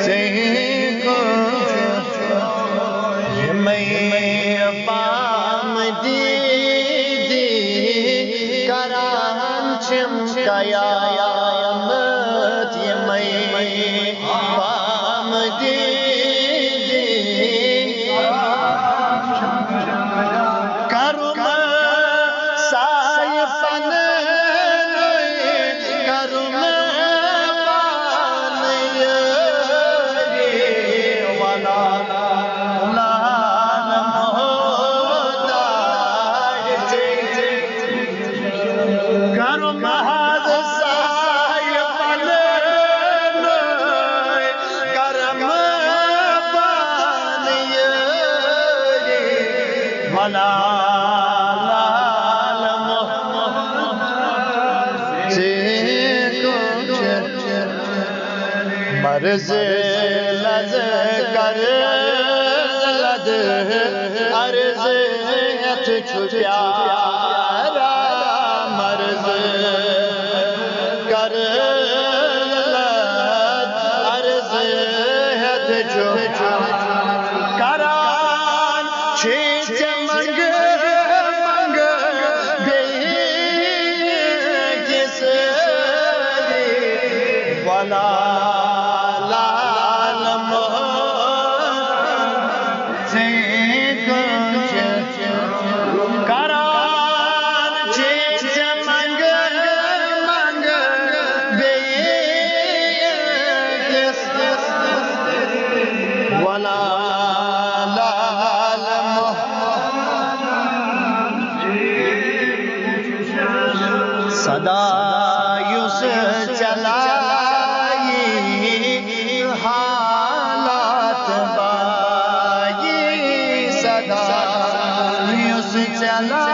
से मैं पाम दी करान छिम कयामत मैं पाम दी करुम सायफन करुम मर्ज लज कर लद अर्ज हथ छुप्यारा मर्ज कर लद अर्ज हथ करान छीच मंग मंग किस वाला सदा युस चलाई हालात बाई सदा युस चलाई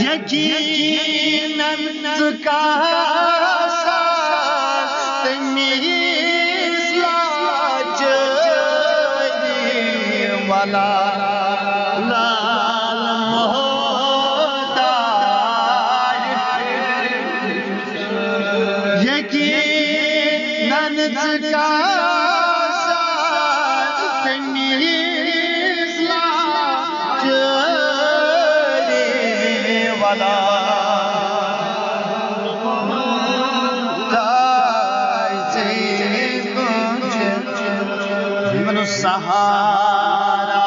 यकीनन का वाला सहारा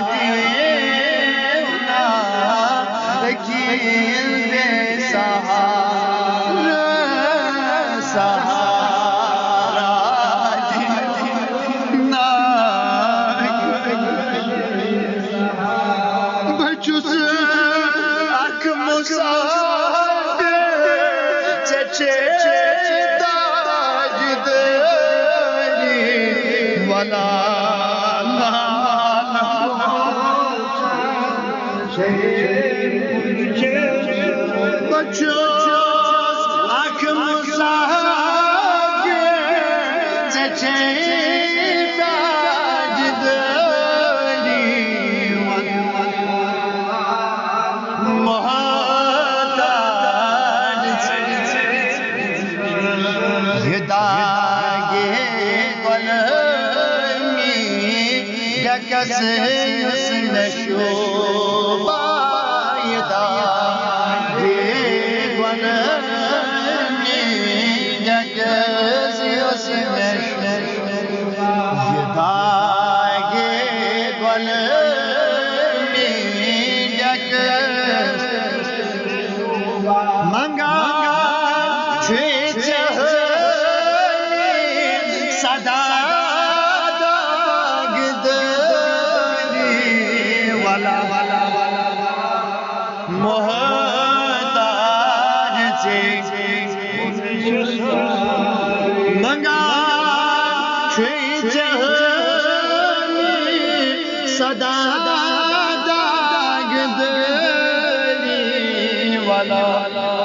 देना वकील बेसहारा सहारा देना बचुस अख मुसाफिर चचे वाला बच्चों आँख मुसाफिर चचे ताजदारी मोहताज ये दागे कस नशोबा यदा वन जगस यदा वन मंगा सदा मोहताज से मंगा सदा दाग वाला